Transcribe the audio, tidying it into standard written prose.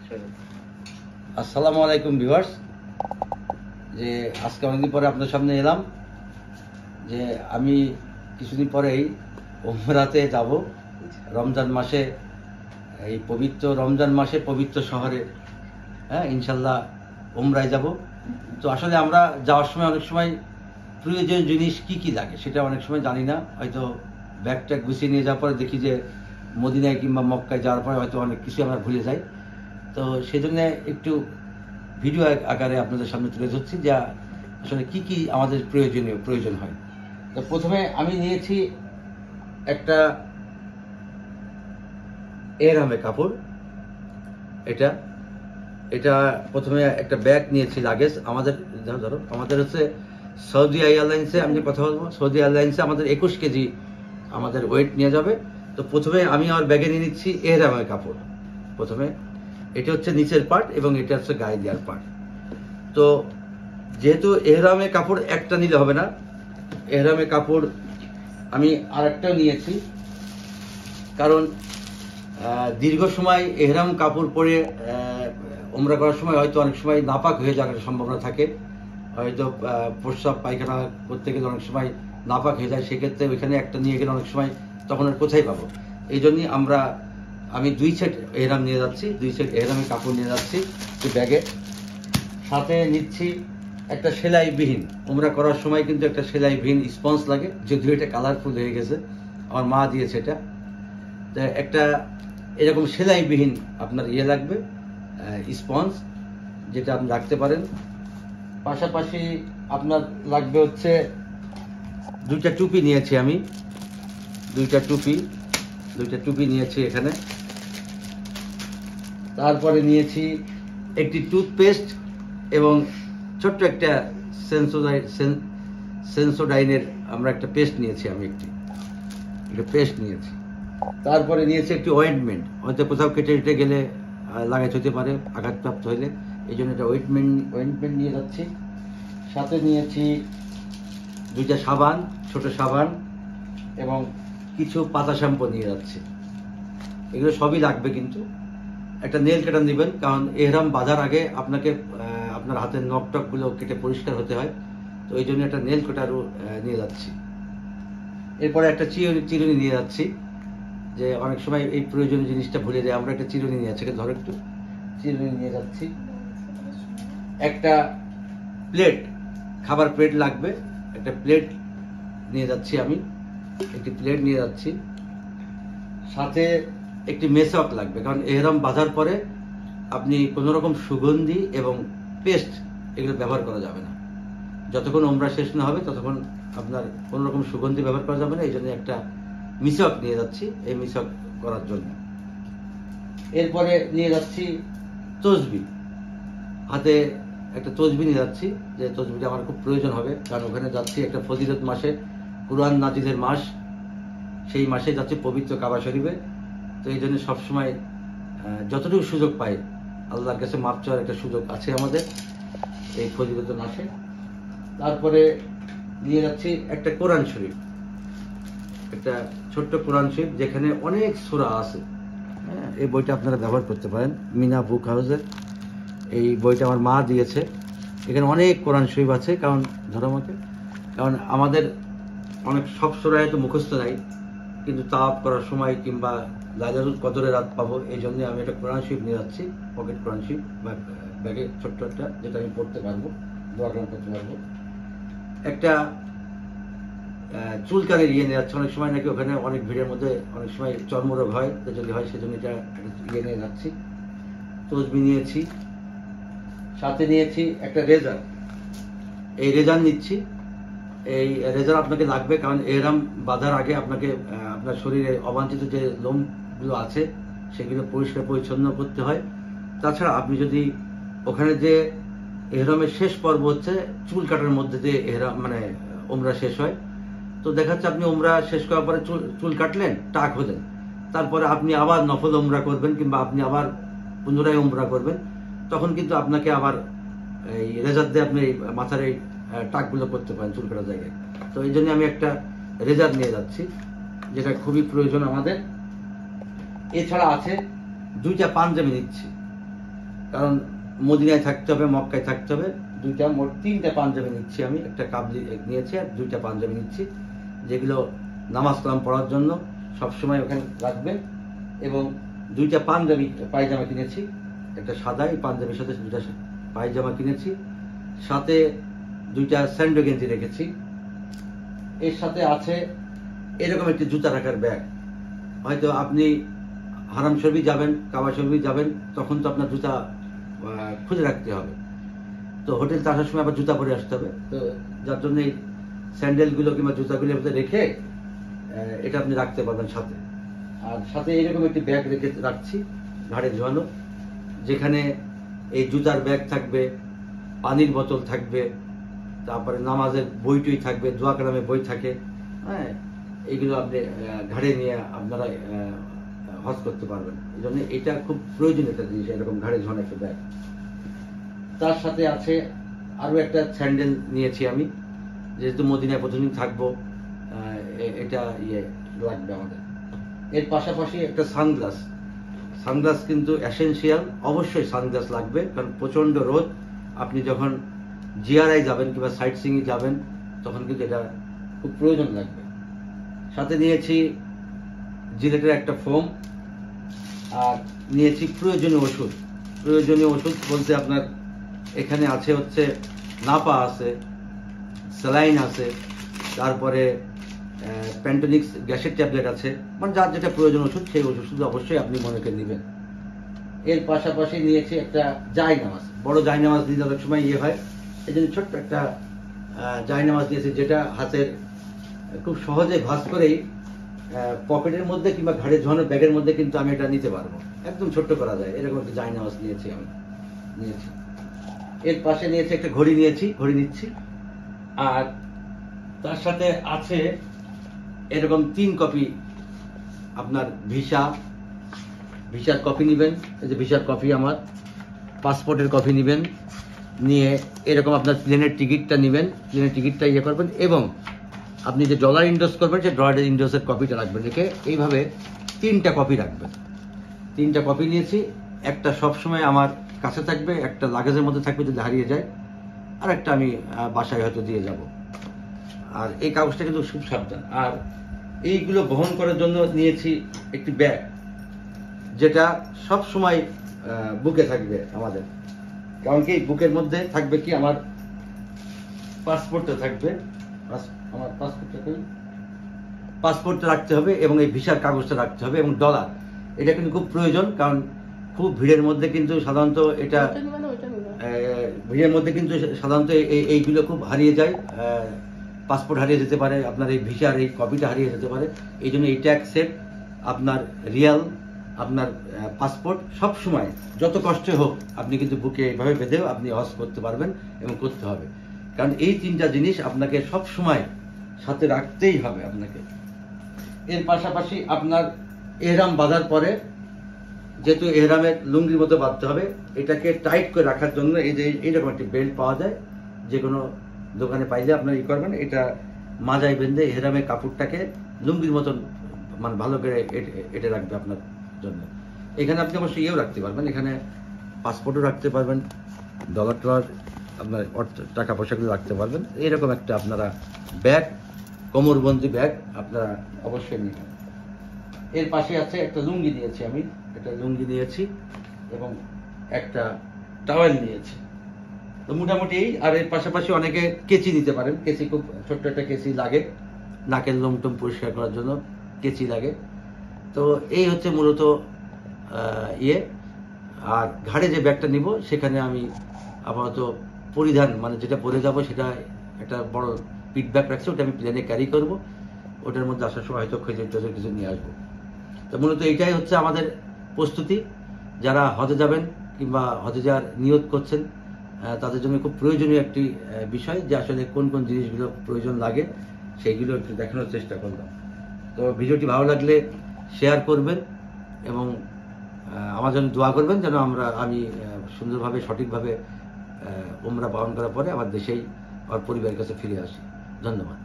আসসালামু আলাইকুম ভিউয়ার্স। যে আজকে অনেকদিন পরে আপনার সামনে এলাম। যে আমি কিছুদিন পরেই উমরাতে যাব রমজান মাসে, এই পবিত্র রমজান মাসে পবিত্র শহরে, হ্যাঁ ইনশাল্লাহ উমরায় যাব। তো আসলে আমরা যাওয়ার সময় অনেক সময় প্রয়োজনীয় জিনিস কি কি লাগে সেটা অনেক সময় জানি না। হয়তো ব্যাগ ট্যাগ গুছিয়ে নিয়ে যাওয়ার পরে দেখি যে মদিনায় কিংবা মক্কায় যাওয়ার পরে হয়তো অনেক কিছু আমরা ভুলে যাই। তো সেই জন্য একটু ভিডিও আকারে আপনাদের সামনে তুলে ধরছি যে আসলে কি কি আমাদের প্রয়োজন হয়। তো প্রথমে আমি নিয়েছি একটা এহরামে কাপড়। এটা এটা প্রথমে একটা ব্যাগ নিয়েছি, লাগেজ। আমাদের ধরো আমাদের হচ্ছে সৌদি এয়ারলাইন্সে, আমি যে কথা বলবো, সৌদি এয়ারলাইন্সে আমাদের 21 কেজি আমাদের ওয়েট নিয়ে যাবে। তো প্রথমে আমি আমার ব্যাগে নিয়ে নিচ্ছি এহরামের কাপড়। প্রথমে এটা হচ্ছে নিচের পার্ট এবং এটা হচ্ছে গায়ে দেওয়ার পার্ট। তো যেহেতু এহরামে কাপড় একটা নিলে হবে না, এহরামে কাপড় আমি আরেকটাও নিয়েছি। কারণ দীর্ঘ সময় এহরাম কাপড় পরে উমরা করার সময় হয়তো অনেক সময় নাপাক হয়ে যাওয়ার সম্ভাবনা থাকে। হয়তো প্রস্রাব পায়খানা করতে গেলে অনেক সময় নাপাক হয়ে যায়, সেক্ষেত্রে ওইখানে একটা নিয়ে গেলে অনেক সময় তখন আর কোথায় পাবো। এই জন্যই আমি 2 সেট এহরাম নিয়ে যাচ্ছি, 2 সেট এহরামের কাপড় নিয়ে যাচ্ছি ব্যাগে। সাথে নিচ্ছি একটা সেলাইবিহীন, উমরা করার সময় কিন্তু একটা সেলাইবিহীন স্পঞ্জ লাগে, যদিও এটা কালারফুল হয়ে গেছে, আমার মা দিয়েছে এটা। তো একটা এরকম সেলাইবিহীন আপনার লাগবে, স্পঞ্জ, যেটা আপনি রাখতে পারেন। পাশাপাশি আপনার লাগবে হচ্ছে 2টা টুপি নিয়েছি আমি, 2টা টুপি নিয়েছি এখানে। তারপরে নিয়েছি একটি টুথপেস্ট এবং ছোট্ট একটা সেন্সোডাইনের আমরা একটা পেস্ট নিয়েছি, আমি একটা পেস্ট নিয়েছি। তারপরে নিয়েছি একটি অয়েন্টমেন্ট, হয়তো কোথাও কেটে গেলে লাগাতে হতে পারে আঘাতপ্রাপ্ত হইলে, এই জন্য একটা অয়েন্টমেন্ট নিয়ে যাচ্ছি। সাথে নিয়েছি 2টা সাবান, ছোট সাবান, এবং কিছু পাতা শ্যাম্পু নিয়ে যাচ্ছি। এগুলো সবই লাগবে। কিন্তু একটা নেল কাটার নেবেন, কারণ এহরাম বাঁধার আগে আপনাকে আপনার হাতের নখ টকগুলো কেটে পরিষ্কার হতে হয়। তো এই জন্য একটা নেল কাটারও নিয়ে যাচ্ছি। এরপরে একটা চিরুনি নিয়ে যাচ্ছি, যে অনেক সময় এই প্রয়োজনীয় জিনিসটা ভুলে যায় আমরা। একটা চিরুনি নিয়ে যাচ্ছি, ধরো একটু চিরুনি নিয়ে যাচ্ছি। একটা প্লেট, খাবার প্লেট লাগবে, একটা প্লেট নিয়ে যাচ্ছি আমি, একটি প্লেট নিয়ে যাচ্ছি। সাথে একটি মেসওয়াক লাগবে, কারণ এহরাম বাঁধার পরে আপনি কোনো রকম সুগন্ধি এবং পেস্ট এগুলো ব্যবহার করা যাবে না। যতক্ষণ উমরা শেষ না হবে ততক্ষণ আপনার কোনো রকম সুগন্ধি ব্যবহার করা যাবে না। এই জন্য একটা মিসওয়াক নিয়ে যাচ্ছি, এই মিসওয়াক করার জন্য। এরপরে নিয়ে যাচ্ছি তসবিহ, হাতে একটা তসবিহ নিয়ে যাচ্ছি, যে তসবিহটা আমার খুব প্রয়োজন হবে, কারণ ওখানে যাচ্ছি একটা ফজিলত মাসে, কুরআন নাজিলের মাস, সেই মাসে যাচ্ছি পবিত্র কাবা শরীফে। তো এই জন্য সবসময় যতটুকু সুযোগ পাই আল্লাহর কাছে মাপ চাওয়ার একটা সুযোগ আছে আমাদের এই ফজিলত মাসে। তারপরে নিয়ে যাচ্ছি একটা কোরআন শরীফ, একটা ছোট্ট কোরআন শরীফ, যেখানে অনেক সূরা আছে। হ্যাঁ, এই বইটা আপনারা ব্যবহার করতে পারেন, মিনা বুক হাউসের এই বইটা আমার মা দিয়েছে। এখানে অনেক কোরআন শরীফ আছে, কারণ কারণ আমাদের অনেক সব সূরা হয়তো মুখস্থ নাই, কিন্তু তাওয়াফ করার সময় কিংবা লাইলাতুল কদরের রাত পাবো, এই জন্য আমি একটা কোরআন শরীফ নিয়ে যাচ্ছি, পকেট কোরআন শরীফ বা ব্যাগে ছোট্ট একটা, যেটা আমি পড়তে পারবো, দোয়া করতে পারবো। একটা চুলকানির নিয়ে যাচ্ছে, অনেক সময় নাকি ওখানে অনেক ভিড়ের মধ্যে অনেক সময় চর্মরোগ হয়, তো যদি হয় সেজন্য এটা নিয়ে যাচ্ছি। তসবিহ নিয়েছি। সাথে নিয়েছি একটা রেজার, এই রেজার নিচ্ছি। এই রেজার আপনাকে লাগবে, কারণ এহরাম বাঁধার আগে আপনাকে আপনার শরীরে অবাঞ্ছিত যে লোমগুলো আছে সেগুলো পরিষ্কার পরিচ্ছন্ন করতে হয়। তাছাড়া আপনি যদি ওখানে যে এহরামের শেষ পর্ব হচ্ছে চুল কাটার মধ্যে যে এহরাম মানে উমরা শেষ হয়, তো দেখা যাচ্ছে আপনি উমরা শেষ করার পরে চুল কাটলেন, টাক হলেন, তারপরে আপনি আবার নফল উমরা করবেন কিংবা আপনি আবার পুনরায় উমরা করবেন, তখন কিন্তু আপনাকে আবার এই রেজার দিয়ে আপনি মাথার এই টাকগুলো করতে পারেন চুল কাটার জায়গায়। তো এই জন্য আমি একটা রেজার নিয়ে যাচ্ছি, যেটা খুবই প্রয়োজন আমাদের। এছাড়া আছে 2টা পাঞ্জাবি নিচ্ছি, কারণ মদিনায় থাকতে হবে, মক্কায় থাকতে হবে। মোট 3টা পাঞ্জাবি নিচ্ছি আমি, একটা কাবলি নিয়েছি আর 2টা পাঞ্জাবি নিচ্ছি, যেগুলো নামাজ কালাম পড়ার জন্য সবসময় ওখানে রাখবে। এবং 2টা পায়জামা কিনেছি, একটা সাদা, এই পাঞ্জাবির সাথে 2টা পায়জামা কিনেছি, সাথে 2টা স্যান্ডো গেঞ্জি রেখেছি। এর সাথে আছে এরকম একটি জুতা রাখার ব্যাগ। হয়তো আপনি হারাম শরীফ যাবেন, কাবা শরীফ যাবেন, তখন তো আপনার জুতা খুঁজে রাখতে হবে, তো হোটেলতে আসার সময় আবার জুতা পরে আসতে হবে, তো যার জন্য এই স্যান্ডেলগুলো কিংবা জুতাগুলো রেখে এটা আপনি রাখতে পারবেন সাথে। আর সাথে এরকম একটি ব্যাগ রাখছি ঘাড়ে ঝোলানো, যেখানে এই জুতার ব্যাগ থাকবে, পানির বোতল থাকবে, তারপরে নামাজের বইটই থাকবে, দোয়া কালামের বই থাকে। হ্যাঁ, এইগুলো আপনি ঘাড়ে নিয়ে আপনারা হজ করতে পারবেন। এই জন্য এটা খুব প্রয়োজনীয় একটা জিনিস, এরকম ঘাড়ে ঝোলানো একটা ব্যাগ। তার সাথে আছে আরো একটা স্যান্ডেল নিয়েছি আমি, যেহেতু মদিনায় প্রতিদিন থাকবো, এটা লাগবে আমাদের। এর পাশাপাশি একটা সানগ্লাস কিন্তু এসেনশিয়াল, অবশ্যই সানগ্লাস লাগবে, কারণ প্রচন্ড রোদ। আপনি যখন জিয়ারায় যাবেন কিংবা সাইট সিইং যাবেন, তখন কিন্তু এটা খুব প্রয়োজন লাগবে। সাথে নিয়েছি জিলেটের একটা ফোম, আর নিয়েছি প্রয়োজনীয় ওষুধ বলতে আপনার এখানে আছে হচ্ছে নাপা আছে, স্যালাইন আছে, তারপরে প্যান্টোনিক্স গ্যাসের ট্যাবলেট আছে, মানে যার যেটা প্রয়োজন ওষুধ, সেই ওষুধ অবশ্যই আপনি মনে করে নেবেন। এর পাশাপাশি নিয়েছি একটা জায়নামাজ, বড় জায়নামাজ দিতে অনেক সময় হয়, এই জন্য ছোট্ট একটা জায়নামাজ দিয়েছি, যেটা হাতের খুব সহজে ভাঁজ করেই পকেটের মধ্যে কিংবা ঘাড়ে ঝোলানো ব্যাগের মধ্যে কিন্তু আমি এটা নিতে পারবো, একদম ছোট্ট করা যায়, এরকম একটা জায়নামাজ নিয়েছি। এর পাশে নিয়েছি একটা ঘড়ি নিচ্ছি। আর তার সাথে আছে এরকম 3 কপি আপনার ভিসার কপি নেবেন, এই যে ভিসার কপি আমার, পাসপোর্টের কপি নেবেন, নিয়ে এরকম আপনার প্লেনের টিকিটটা নেবেন, প্লেনের টিকিটটা করবেন, এবং আপনি যে ডলার ইনভেস্ট করবেন সেই ডলার ইনভেস্টের কপিটা রাখবেন, রেখে এইভাবে 3টা কপি রাখবেন। 3টা কপি নিয়েছি, একটা সবসময় আমার কাছে থাকবে, একটা লাগেজের মধ্যে থাকবে যদি হারিয়ে যায়, আর একটা আমি বাসায় হয়তো দিয়ে যাব। আর এই কাগজটা কিন্তু খুব সাবধান। আর এইগুলো বহন করার জন্য নিয়েছি একটি ব্যাগ, যেটা সব সময় বুকে থাকবে আমাদের, কারণ কি বুকের মধ্যে থাকবে কি আমার পাসপোর্টটা থাকবে, আমার পাসপোর্টটা রাখতে হবে, এবং এই ভিসার কাগজটা রাখতে হবে, এবং ডলার, এটা কিন্তু খুব প্রয়োজন, কারণ খুব ভিড়ের মধ্যে কিন্তু সাধারণত এইগুলো খুব হারিয়ে যায়, পাসপোর্ট হারিয়ে যেতে পারে, আপনার এই ভিসার এই কপিটা হারিয়ে যেতে পারে। এই জন্য এই ট্যাক্স সেট, আপনার রিয়াল, আপনার পাসপোর্ট সব সময় যত কষ্টে হোক আপনি কিন্তু বুকে এইভাবে বেঁধেও আপনি হজ করতে পারবেন, এবং করতে হবে, কারণ এই 3টা জিনিস আপনাকে সব সময় সাথে রাখতেই হবে আপনাকে। এর পাশাপাশি আপনার এহরাম বাঁধার পরে, যেহেতু এহরামের লুঙ্গির মতো বাঁধতে হবে, এটাকে টাইট করে রাখার জন্য এই যে এইরকম একটি বেল্ট পাওয়া যায়, যে কোনো দোকানে পাইলে আপনার করবেন, এটা মাজায় বেঁধে এহরামের কাপড়টাকে লুঙ্গির মতন মানে ভালো করে এটা রাখবে আপনার জন্য। এখানে আপনি অবশ্যই রাখতে পারবেন, এখানে পাসপোর্টও রাখতে পারবেন, ডলার আপনার টাকা পয়সাগুলো রাখতে পারবেন। এরকম একটা আপনারা ব্যাগ, কোমরবন্দি ব্যাগ আপনারা অবশ্যই নেবেন। এর পাশে আছে একটা লুঙ্গি নিয়েছি, এবং একটা টাওয়েল নিয়েছি। তো মোটামুটি, আর এর পাশাপাশি অনেকে কেচি নিতে পারেন, কেচি খুব ছোট্ট একটা কেচি লাগে, নাকের লোমটোম পরিষ্কার করার জন্য কেচি লাগে। তো এই হচ্ছে মূলত আর ঘাড়ে যে ব্যাগটা নিব, সেখানে আমি আপাতত পরিধান মানে যেটা পরে যাব, সেটা একটা বড় পিট ব্যাগ রাখছি, ওটা আমি প্লেনে ক্যারি করব, ওটার মধ্যে আসার সময় হয়তো খেজুর কিছু নিয়ে আসবো। তো মূলত এইটাই হচ্ছে আমাদের প্রস্তুতি। যারা হজে যাবেন কিংবা হজে যাওয়ার নিয়ত করছেন, তাদের জন্য খুব প্রয়োজনীয় একটি বিষয়, যে আসলে কোন কোন জিনিসগুলো প্রয়োজন লাগে সেইগুলো একটু দেখানোর চেষ্টা করলাম। তো ভিডিওটি ভালো লাগলে শেয়ার করবেন, এবং আমার জন্য দোয়া করবেন, যেন আমি সুন্দরভাবে সঠিকভাবে উমরা পালন করার পরে আমার দেশেই আমার পরিবারের কাছে ফিরে আসি। ধন্যবাদ।